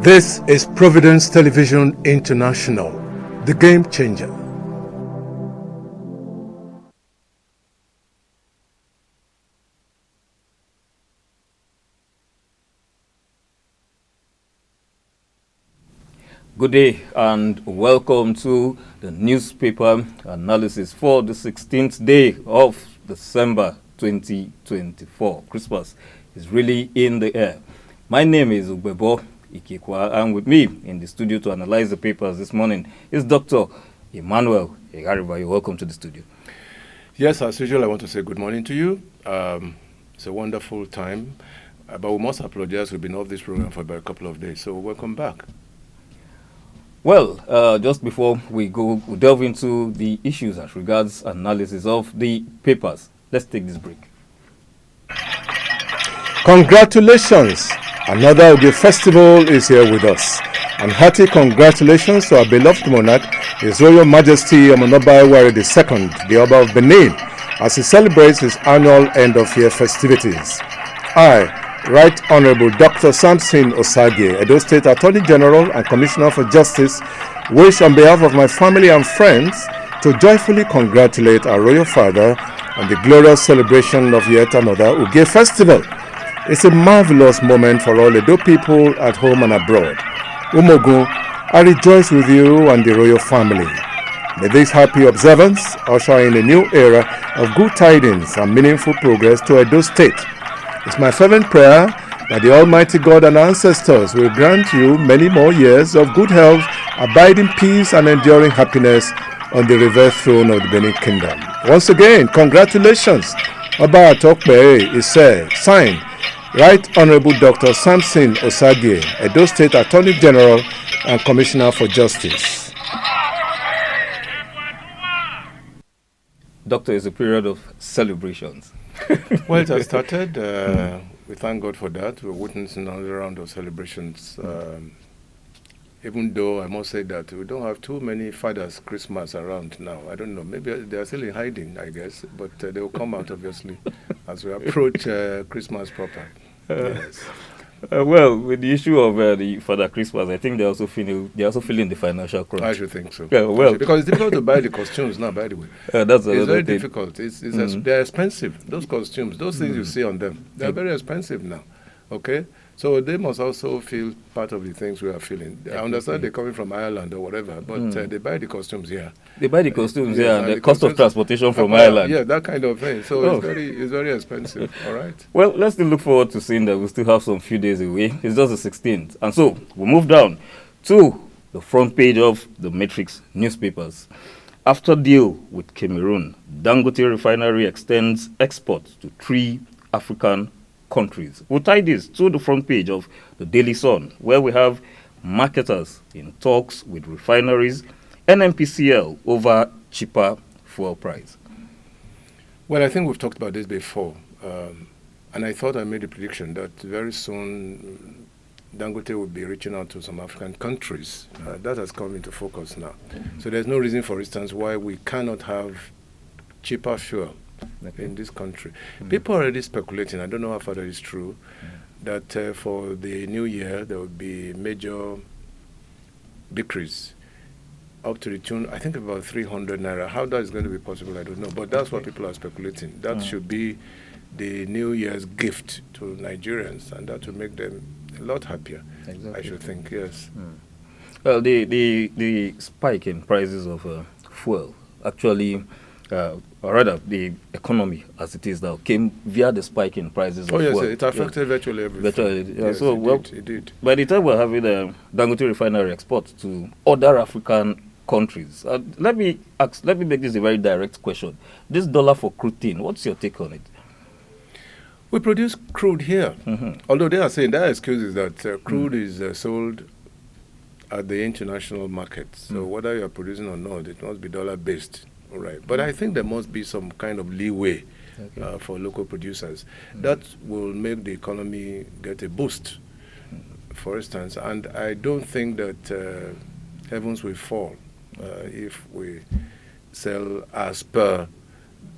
This is Providence Television International, the game changer. Good day and welcome to the newspaper analysis for the 16th day of December 2024. Christmas is really in the air. My name is Ubebo Ikekwa, and with me in the studio to analyze the papers this morning is Dr. Emmanuel Egariba. Welcome to the studio. Yes, as usual, I want to say good morning to you. It's a wonderful time, but we must apologize. We've been off this program for about a couple of days, so welcome back. Well, just before we delve into the issues as regards analysis of the papers, let's take this break. Congratulations! Another Oge festival is here with us. And hearty congratulations to our beloved monarch, His Royal Majesty Omonoba Wari II, the Oba of Benin, as he celebrates his annual end-of-year festivities. I, Right Honorable Dr. Samson Osage, Edo State Attorney General and Commissioner for Justice, wish on behalf of my family and friends to joyfully congratulate our Royal Father on the glorious celebration of yet another Uge Festival. It's a marvelous moment for all Edo people at home and abroad. Umogu, I rejoice with you and the royal family. May this happy observance usher in a new era of good tidings and meaningful progress to Edo State. It's my fervent prayer that the Almighty God and ancestors will grant you many more years of good health, abiding peace, and enduring happiness on the revered throne of the Benin Kingdom. Once again, congratulations. Oba Atokbe is signed, Right Honorable Dr. Samson Osage, Edo State Attorney General and Commissioner for Justice. Doctor, it's a period of celebrations. Well, it has started. We thank God for that. We're witnessing another round of celebrations. Even though I must say that we don't have too many Father's Christmas around now. I don't know. Maybe they are still in hiding, I guess. But they will come out, obviously, as we approach Christmas proper. Yes. Well, with the issue of the Father Christmas, I think they're also feeling the financial crunch. I should think so. Yeah, well, because it's difficult to buy the costumes now. By the way, that's it's very difficult. They're expensive. Those costumes, those things you see on them, they're very expensive now. Okay, so they must also feel part of the things we are feeling. I understand they're coming from Ireland or whatever, but they buy the costumes here. They buy the costumes here, and the cost of transportation from Ireland. Yeah, that kind of thing. So it's very expensive. All right. Well, let's still look forward to seeing that we still have some few days away. It's just the 16th, and so we'll move down to the front page of the Matrix newspapers. After deal with Cameroon, Dangote refinery extends exports to 3 African countries. We'll tie this to the front page of the Daily Sun, where we have marketers in talks with refineries, NNPCL over cheaper fuel price. Well, I think we've talked about this before, and I thought I made a prediction that very soon Dangote will be reaching out to some African countries. That has come into focus now. So there's no reason, for instance, why we cannot have cheaper fuel in this country. People are already speculating, I don't know how far that is true, that for the new year there will be major decrease up to the tune, I think about 300 naira. How that is going to be possible, I don't know. But that's what people are speculating. That should be the New Year's gift to Nigerians, and that will make them a lot happier, I should think, yes. Well, the spike in prices of fuel actually, or rather, the economy as it is now came via the spike in prices of fuel. It affected virtually everything. Virtually, yes, so it did. By the time we're having Dangote refinery exports to other African countries, let me make this a very direct question. This dollar for crude thing, what's your take on it? We produce crude here, although they are saying their excuse is that crude is sold at the international market. So whether you are producing or not, it must be dollar-based. All right. But I think there must be some kind of leeway for local producers. That will make the economy get a boost, for instance. And I don't think that heavens will fall if we sell as per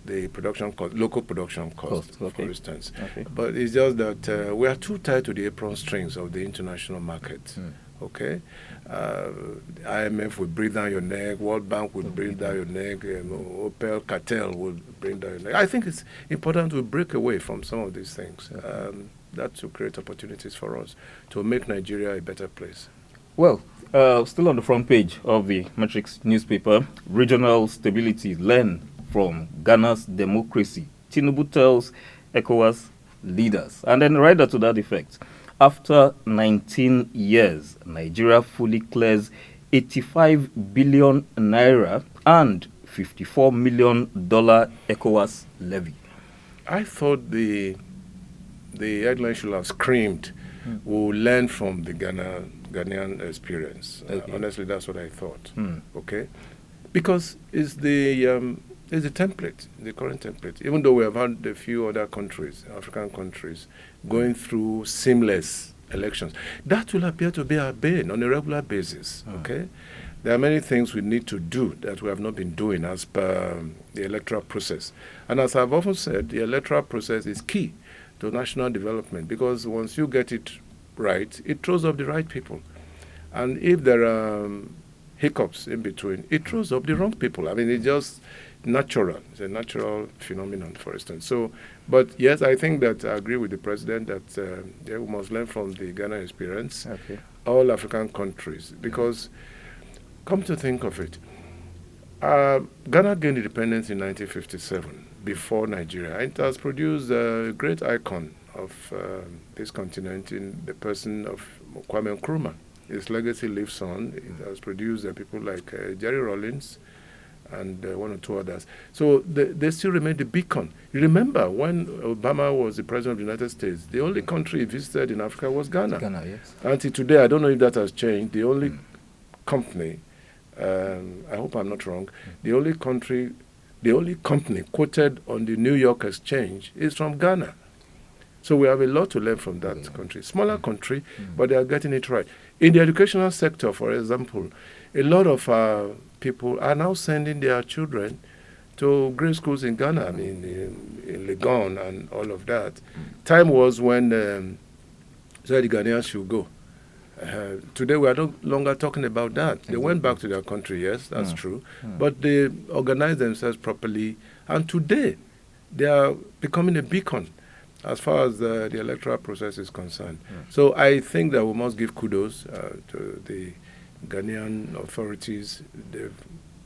the production cost, local production cost, for instance. But it's just that we are too tied to the apron strings of the international market. okay? IMF will breathe down your neck, World Bank will breathe down your neck, Opel Cartel will bring down your neck. I think it's important to break away from some of these things. That will create opportunities for us to make Nigeria a better place. Well, still on the front page of the Matrix newspaper, regional stability learn from Ghana's democracy. Tinubu tells Ecowas leaders. And then right to that effect, after 19 years, Nigeria fully clears 85 billion naira and $54 million Ecowas levy. I thought the headline should have screamed, we'll learn from the Ghanaian experience. Okay. Honestly, that's what I thought. Okay, because it's the template, the current template. Even though we have had a few other countries, African countries, going through seamless elections, that will appear to be our bane on a regular basis. Okay, there are many things we need to do that we have not been doing as per the electoral process. And as I've often said, the electoral process is key to national development, because once you get it right, it throws up the right people. And if there are hiccups in between, it throws up the wrong people. I mean, it's just natural. It's a natural phenomenon, for instance. So, but yes, I think that I agree with the president that we must learn from the Ghana experience, all African countries, because come to think of it, Ghana gained independence in 1957, before Nigeria. It has produced a great icon of this continent in the person of Kwame Nkrumah. His legacy lives on. It has produced people like Jerry Rawlings and one or two others. So they still remain the beacon. You remember when Obama was the president of the United States, the only country he visited in Africa was Ghana. Ghana, yes. Until today, I don't know if that has changed. The only company, I hope I'm not wrong, the only company quoted on the New York Exchange is from Ghana. So we have a lot to learn from that country. Smaller country, but they are getting it right. In the educational sector, for example, a lot of people are now sending their children to grade schools in Ghana, I mean, in Legon and all of that. Time was when the Ghanaians should go. Today we are no longer talking about that. Exactly. They went back to their country, yes, that's true. But they organized themselves properly. And today they are becoming a beacon as far as the electoral process is concerned. So I think that we must give kudos to the Ghanaian authorities. They've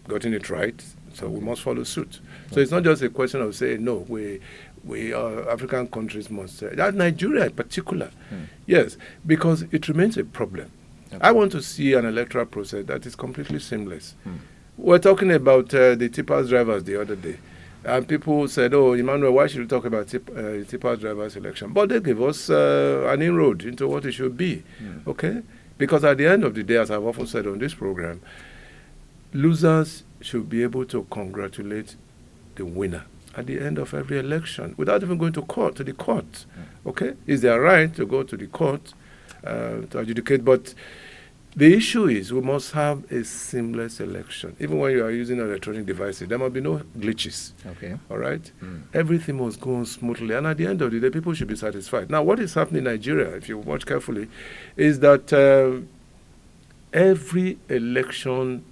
gotten it right, so we must follow suit. So it's not just a question of saying, no, we African countries must that Nigeria in particular, yes, because it remains a problem. I want to see an electoral process that is completely seamless. We're talking about the tippers drivers the other day, and people said, "Oh, Emmanuel, why should we talk about tippers drivers election?" But they gave us an inroad into what it should be, okay? Because at the end of the day, as I've often said on this program, losers should be able to congratulate the winner at the end of every election without even going to the court. Okay? It's their right to go to the court to adjudicate. But the issue is we must have a seamless election. Even when you are using electronic devices, there must be no glitches. Okay. All right? Everything must go on smoothly. And at the end of the day, people should be satisfied. Now, what is happening in Nigeria, if you watch carefully, is that every election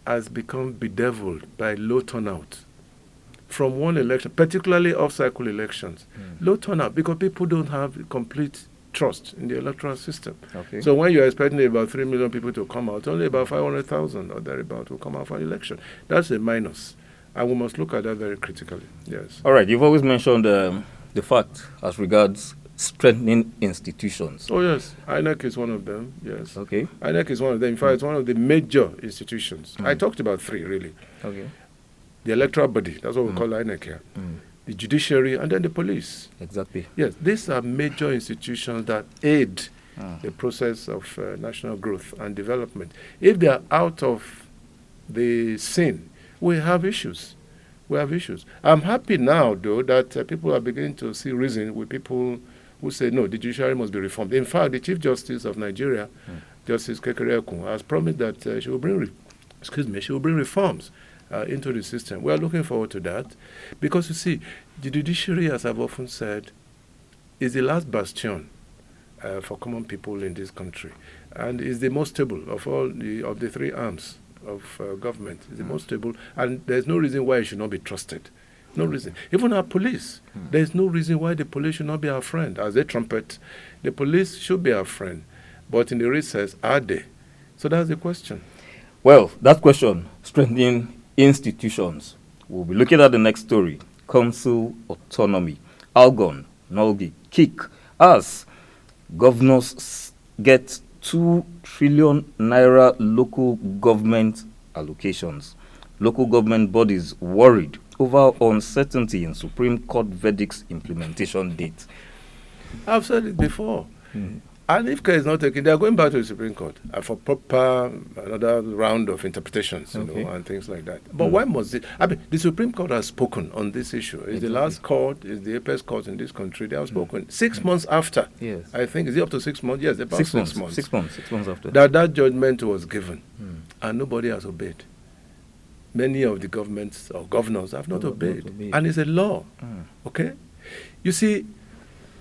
has become bedeviled by low turnout. From one election, particularly off-cycle elections, low turnout because people don't have complete trust in the electoral system. Okay. So when you're expecting about 3 million people to come out, only about 500,000 or thereabout will come out for an election. That's a minus. And we must look at that very critically. Yes. All right. You've always mentioned the fact as regards strengthening institutions. Oh, yes. INEC is one of them. Yes. Okay. INEC is one of them. In fact, it's one of the major institutions. I talked about three, really. Okay. The electoral body, that's what we call INEC here. The judiciary, and then the police. Exactly. Yes, these are major institutions that aid the process of national growth and development. If they are out of the scene, we have issues. I'm happy now, though, that people are beginning to see reason with people who say, no, the judiciary must be reformed. In fact, the Chief Justice of Nigeria, Justice Kekere Ekun, has promised that she will bring reforms into the system. We are looking forward to that because, you see, the judiciary, as I've often said, is the last bastion for common people in this country, and is the most stable of all the three arms of government. It's the most stable, and there's no reason why it should not be trusted. No reason. Even our police, there's no reason why the police should not be our friend. As they trumpet, the police should be our friend. But in the recess, are they? So that's the question. Well, that question, strengthening institutions. We'll be looking at the next story. Council autonomy. Algon, Nolgi, kick. As governors get 2 trillion naira local government allocations. Local government bodies worried over uncertainty in Supreme Court verdict's implementation date. I've said it before. And if care is not taken, they are going back to the Supreme Court for proper another round of interpretations, and things like that. But why must it? I mean, the Supreme Court has spoken on this issue. It's the last court, it's the apex court in this country. They have spoken 6 months after. Yes. I think, is it up to 6 months? Yes, about 6 months. 6 months. 6 months after. That judgment was given, and nobody has obeyed. Many of the governments or governors have not obeyed. And it's a law. Okay? You see,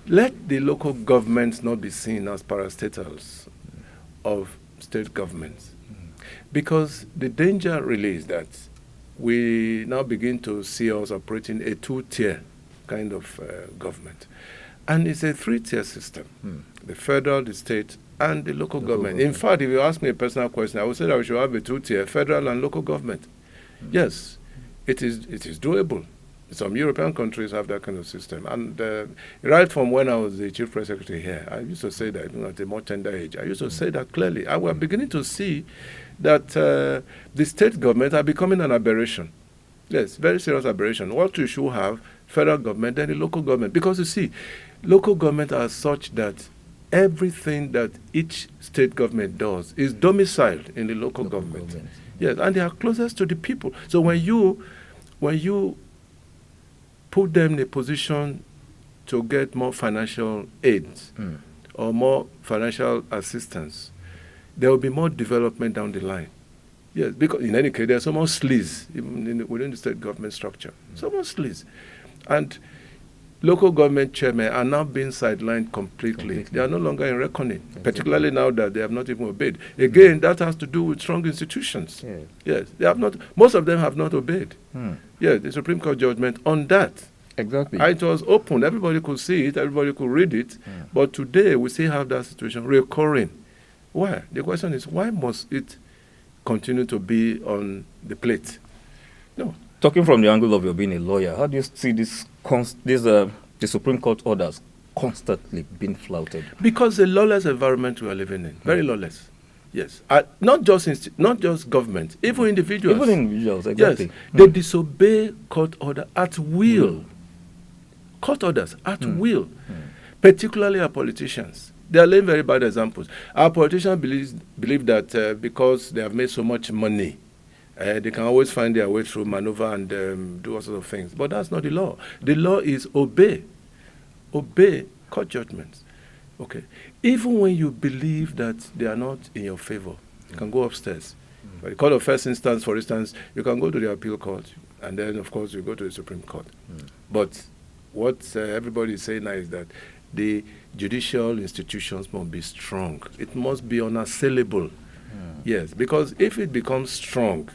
let the local governments not be seen as parastatals of state governments. Because the danger really is that we now begin to see us operating a 2-tier kind of government. And it's a 3-tier system. The federal, the state, and the local government. In fact, if you ask me a personal question, I would say that we should have a 2-tier, federal and local government. Yes, it is doable. Some European countries have that kind of system. And right from when I was the chief press secretary here, I used to say that, at a more tender age, I used to say that clearly. And we're beginning to see that the state government are becoming an aberration. Yes, very serious aberration. What you should have, federal government, then the local government. Because you see, local government are such that everything that each state government does is domiciled in the local government. Yes, and they are closest to the people. So when you put them in a position to get more financial aid or more financial assistance, there will be more development down the line. Yes, because in any case, there's so much sleaze even within the state government structure. So much sleaze. And local government chairmen are now being sidelined completely. They are no longer in reckoning, particularly now that they have not even obeyed. Again, that has to do with strong institutions. Yes, they have not. Most of them have not obeyed. Yes, the Supreme Court judgment on that. Exactly. It was open. Everybody could see it. Everybody could read it. But today, we still have that situation recurring. Why? The question is, why must it continue to be on the plate? No. Talking from the angle of your being a lawyer, how do you see the Supreme Court orders constantly being flouted? Because the lawless environment we are living in, very lawless. Yes, not just government, even individuals. Even individuals, exactly. Yes, they disobey court order at will. Court orders at will, particularly our politicians. They are laying very bad examples. Our politicians believe that because they have made so much money, they can always find their way through maneuver and do all sorts of things. But that's not the law. The law is obey court judgments. Okay. Even when you believe that they are not in your favor, you can go upstairs. By the court of first instance, for instance, you can go to the appeal court, and then, of course, you go to the Supreme Court. But what everybody is saying now is that the judicial institutions must be strong. It must be unassailable. Yes, because if it becomes strong,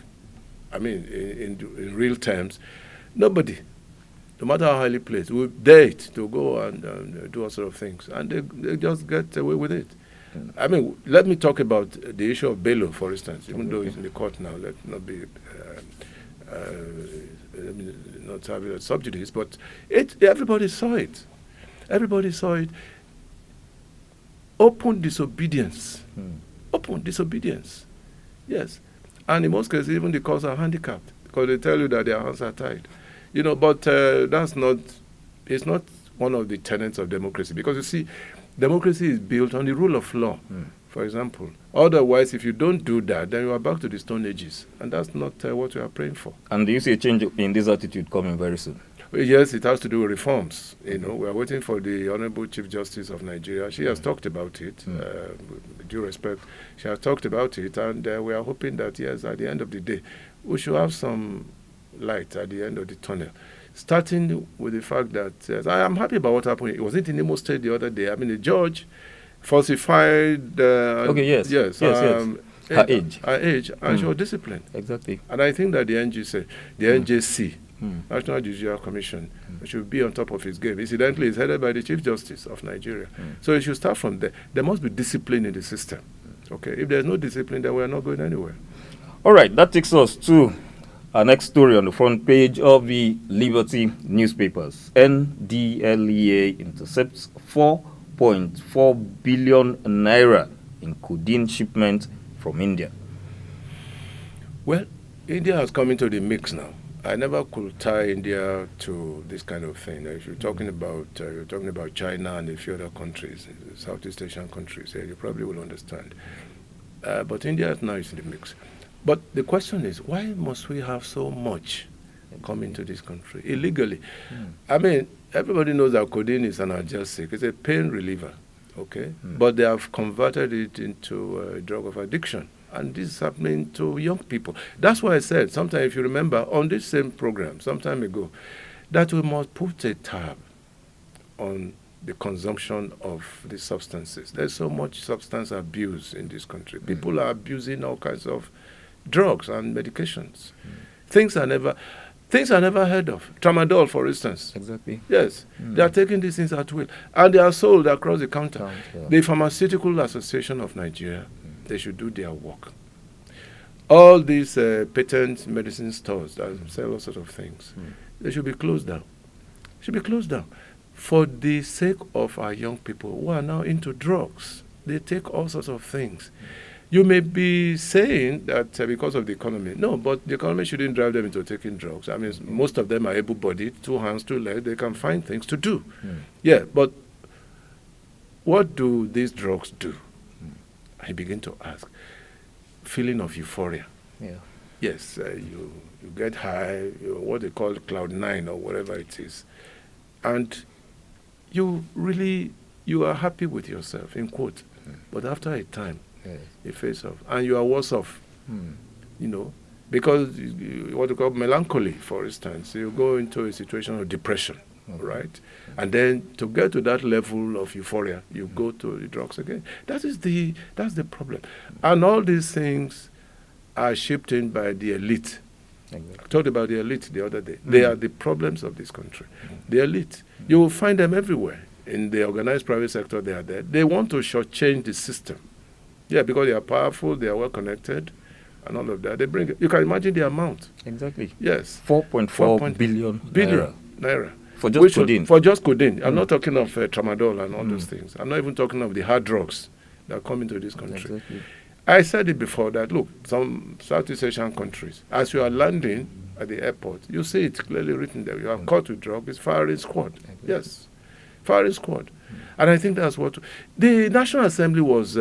I mean, in real terms, nobody, no matter how highly placed, will dare it to go and do all sort of things. And they just get away with it. I mean, let me talk about the issue of bail, for instance, even though it's in the court now. Let's not be, not having subsidies, but everybody saw it. Everybody saw it. Open disobedience. Open disobedience. Yes. And in most cases, even the courts are handicapped because they tell you that their hands are tied. But it's not one of the tenets of democracy, because you see, democracy is built on the rule of law, for example. Otherwise, if you don't do that, then you are back to the Stone Ages, and that's not what we are praying for. And do you see a change in this attitude coming very soon? Yes, it has to do with reforms. We are waiting for the Honorable Chief Justice of Nigeria. She has talked about it, with due respect. She has talked about it, and we are hoping that, yes, at the end of the day, we should have some light at the end of the tunnel. Starting with the fact that I am happy about what happened. It wasn't in Imo State the other day. I mean, the judge falsified. Okay, yes. Yes. Yes. Her age. Her age, and she was disciplined. Exactly. And I think that the NJC, National Judicial Commission, should be on top of his game. Incidentally, it's headed by the Chief Justice of Nigeria. So it should start from there. There must be discipline in the system. Okay, if there's no discipline, then we're not going anywhere. All right, that takes us to our next story on the front page of the Liberty newspapers. NDLEA intercepts 4.4 billion naira in codeine shipment from India. Well, India has come into the mix now. I never could tie India to this kind of thing. If you're talking about China and a few other countries, Southeast Asian countries, you probably will understand. But India now is in the mix. But the question is, why must we have so much come into this country illegally? I mean, everybody knows that codeine is an analgesic. It's a pain reliever, okay? But they have converted it into a drug of addiction. And this is happening to young people. That's why I said, sometime, if you remember, on this same program, some time ago, that we must put a tab on the consumption of these substances. There's so much substance abuse in this country. People are abusing all kinds of drugs and medications. Things are never heard of. Tramadol, for instance. Exactly. Yes. They are taking these things at will. And they are sold across the counter. The Pharmaceutical Association of Nigeria, they should do their work. All these patent medicine stores that sell all sorts of things, they should be closed down. Should be closed down. For the sake of our young people who are now into drugs, they take all sorts of things. You may be saying that because of the economy. No, but the economy shouldn't drive them into taking drugs. I mean, most of them are able-bodied, 2 hands, 2 legs. They can find things to do. Yeah, but what do these drugs do? I begin to ask. Feeling of euphoria. Yeah. Yes, you get high, what they call cloud 9 or whatever it is. And you are happy with yourself, in quote. But after a time, you face off. And you are worse off, because what we call melancholy, for instance. You go into a situation of depression, right? And then to get to that level of euphoria, you go to the drugs again. That's the problem. And all these things are shipped in by the elite. I talked about the elite the other day. They are the problems of this country. The elite. You will find them everywhere. In the organized private sector, they are there. They want to shortchange the system. Yeah, because they are powerful, they are well connected, and all of that. They bring. You can imagine the amount. Exactly. Yes. 4.4 billion naira. For just codeine. For just codeine. I'm not talking of tramadol and all those things. I'm not even talking of the hard drugs that come into this country. Exactly. I said it before that, look, some Southeast Asian countries, as you are landing at the airport, you see it clearly written there. You are caught with drugs, it's firing squad. Exactly. Yes, firing squad. And I think that's what the National Assembly was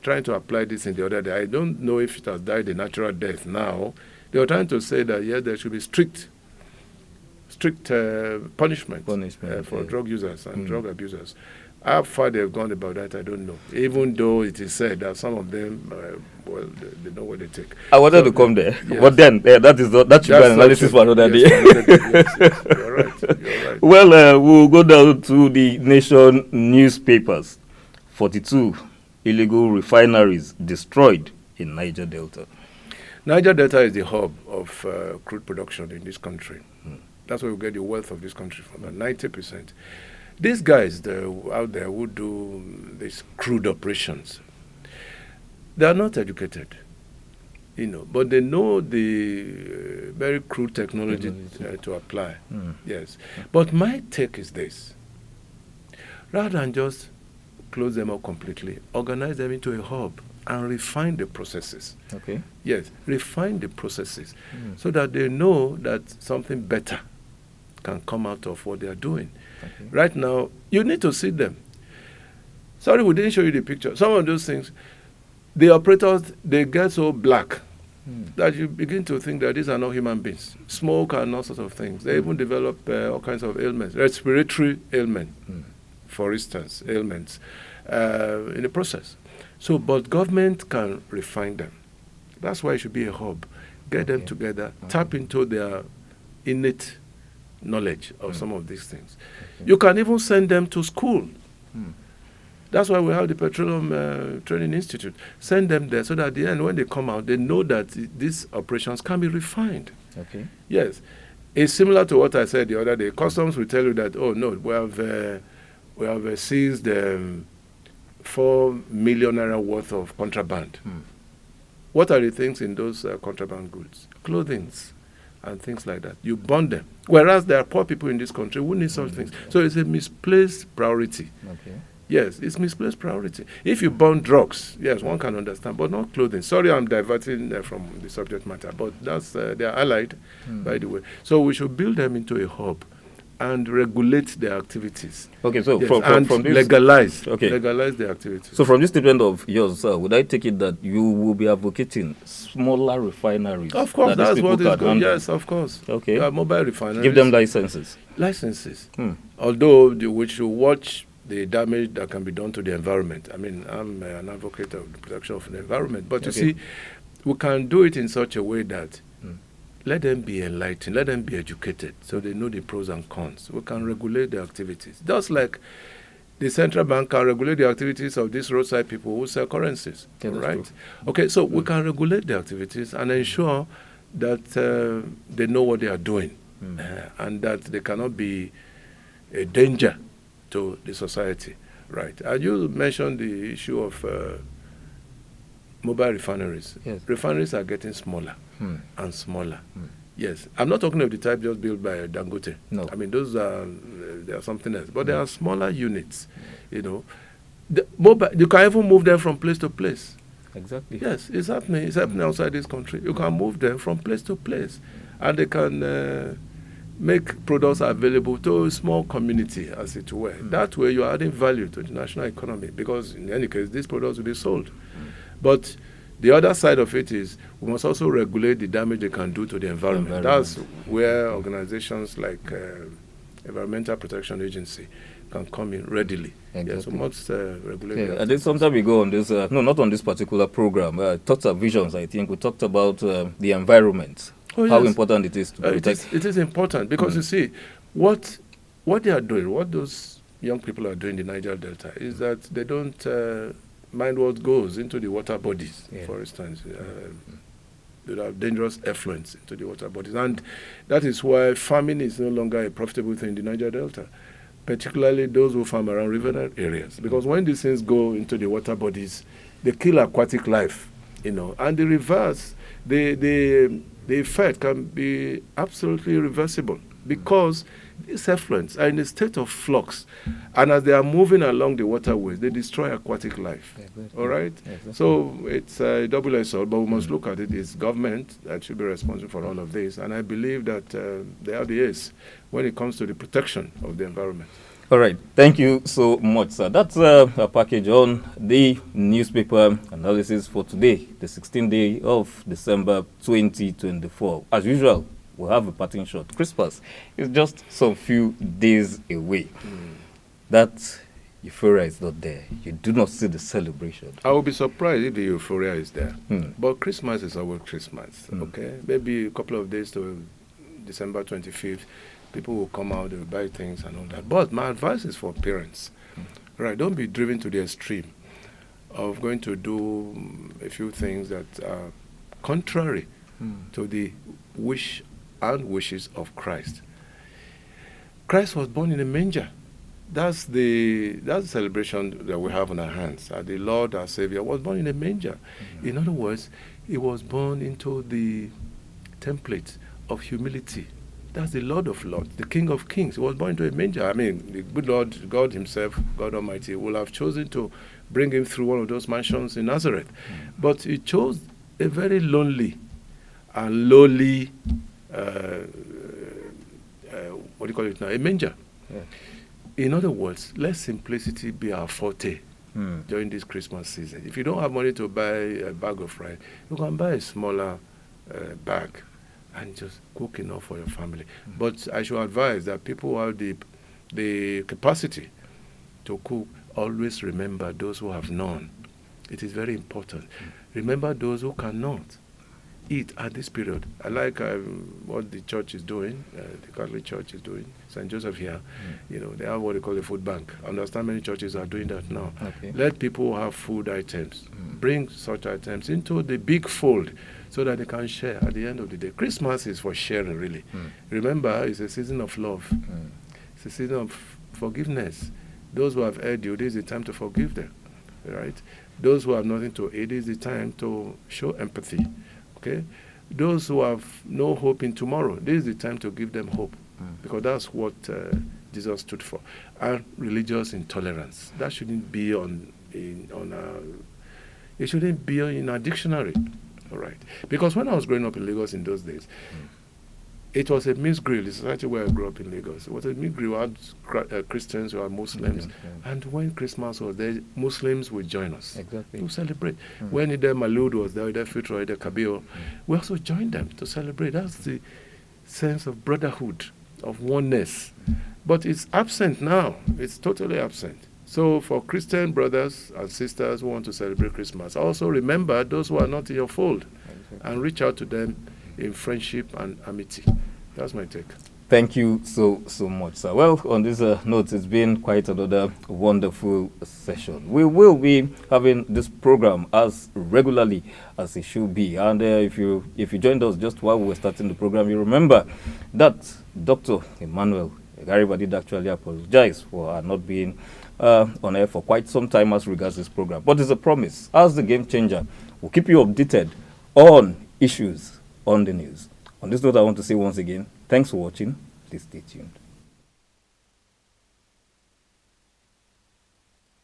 trying to apply this in the other day. I don't know if it has died a natural death now. They were trying to say that, there should be strict punishment for drug users and drug abusers. How far they've gone about that, I don't know. Even though it is said that some of them, they know what they take. I wanted to come there, but then that should be an analysis for another day. Yes, you're right. Well, we'll go down to the Nation newspapers. 42 illegal refineries destroyed in Niger Delta. Niger Delta is the hub of crude production in this country. That's where we get the wealth of this country from, 90%. These guys out there who do these crude operations, they are not educated, but they know the very crude technology to apply. Yes. But my take is this. Rather than just close them up completely, organize them into a hub and refine the processes. Okay. Yes, refine the processes so that they know that something better can come out of what they are doing. Okay. Right now, you need to see them. Sorry, we didn't show you the picture. Some of those things, the operators, they get so black that you begin to think that these are not human beings. Smoke and all sorts of things. They even develop all kinds of ailments, respiratory ailments, for instance, ailments in the process. So, but government can refine them. That's why it should be a hub. Get them together, tap into their innate knowledge of some of these things. You can even send them to school. That's why we have the Petroleum Training Institute. Send them there so that at the end, when they come out, they know that these operations can be refined. Okay. Yes. It's similar to what I said the other day. Customs will tell you that, oh, no, we have seized 4 million naira worth of contraband. What are the things in those contraband goods? Clothing and things like that. You burn them. Whereas there are poor people in this country who need such things. So it's a misplaced priority. Okay. Yes, it's misplaced priority. If you burn drugs, yes, one can understand, but not clothing. Sorry, I'm diverting from the subject matter, but that's they are allied, by the way. So we should build them into a hub and regulate their activities. Okay, so yes, from this, legalize their activities. So from this statement of yours, sir, would I take it that you will be advocating smaller refineries? Of course, that's what is going. Yes, of course. Okay. Mobile refineries. Give them licenses. Although we should watch the damage that can be done to the environment. I mean, I'm an advocate of the protection of the environment. But you see, we can do it in such a way that let them be enlightened, let them be educated so they know the pros and cons. We can regulate their activities. Just like the central bank can regulate the activities of these roadside people who sell currencies. Right? Okay, so we can regulate their activities and ensure that they know what they are doing and that they cannot be a danger to the society, right? And you mentioned the issue of mobile refineries. Yes. Refineries are getting smaller and smaller. Yes, I'm not talking of the type just built by Dangote. No. I mean, those are they are something else. But they are smaller units, you know. The mobile, you can even move them from place to place. Exactly. Yes, it's happening. It's happening outside this country. You can move them from place to place, and they can make products available to a small community, as it were. That way, you are adding value to the national economy because, in any case, these products will be sold. But the other side of it is we must also regulate the damage they can do to the environment. That's where organizations like Environmental Protection Agency can come in readily. Exactly. Yes, we must regulate. I think sometimes we go on this, no, not on this particular program. Thoughts and visions, I think. We talked about the environment. Oh, how yes. important it is to protect. It is important because you see, what they are doing, what those young people are doing in the Niger Delta is that they don't mind what goes into the water bodies, for instance. They have dangerous effluents into the water bodies. And that is why farming is no longer a profitable thing in the Niger Delta, particularly those who farm around river areas. Because when these things go into the water bodies, they kill aquatic life, you know. And the reverse, the effect can be absolutely reversible because these effluents are in a state of flux, and as they are moving along the waterways, they destroy aquatic life. All right? So it's a double-edged sword, but we must look at it. It's government that should be responsible for all of this, and I believe that they are the ace when it comes to the protection of the environment. All right. Thank you so much, sir. That's a package on the newspaper analysis for today, the 16th day of December 2024. As usual, we'll have a parting shot. Christmas is just some few days away. That euphoria is not there. You do not see the celebration. I will be surprised if the euphoria is there. But Christmas is always Christmas, okay? Maybe a couple of days to December 25th, people will come out, they will buy things and all that. But my advice is for parents. Right, don't be driven to the extreme of going to do a few things that are contrary to the wish and wishes of Christ. Christ was born in a manger. That's the celebration that we have on our hands. The Lord, our Savior, was born in a manger. In other words, he was born into the template of humility. That's the Lord of Lords, the King of Kings. He was born into a manger. I mean, the good Lord, God himself, God Almighty, will have chosen to bring him through one of those mansions in Nazareth. But he chose a very lonely and lowly, what do you call it now, a manger. In other words, let simplicity be our forte during this Christmas season. If you don't have money to buy a bag of rice, you can buy a smaller bag and just cook enough for your family. But I should advise that people who have the capacity to cook, always remember those who have none. It is very important. Remember those who cannot. eat at this period. I like what the church is doing, the Catholic Church is doing, St. Joseph here. You know, they have what they call a food bank. I understand many churches are doing that now. Okay. Let people have food items. Bring such items into the big fold so that they can share at the end of the day. Christmas is for sharing, really. Remember, it's a season of love. It's a season of forgiveness. Those who have hurt you, this is the time to forgive them, right? Those who have nothing to eat, this is the time to show empathy, okay? Those who have no hope in tomorrow, this is the time to give them hope, because that's what Jesus stood for. And religious intolerance, that shouldn't be it shouldn't be in our dictionary, all right? Because when I was growing up in Lagos in those days, it was a mixed grill, the society where I grew up in Lagos. It was a mixed grill. We had Christians, we had Muslims. And when Christmas was there, Muslims would join us to celebrate. When Ida Malud was there, Ida Fitro, Ida Kabir, we also joined them to celebrate. That's the sense of brotherhood, of oneness. But it's absent now. It's totally absent. So for Christian brothers and sisters who want to celebrate Christmas, also remember those who are not in your fold and reach out to them in friendship and amity. That's my take. Thank you so much, sir. Well, on this note, it's been quite another wonderful session. We will be having this program as regularly as it should be. And if you joined us just while we were starting the program, you remember that Dr. Emmanuel Garibay did actually apologize for not being on air for quite some time as regards this program. But it's a promise. As the Game Changer, we'll keep you updated on issues on the news. On this note, I want to say once again, thanks for watching. Please stay tuned.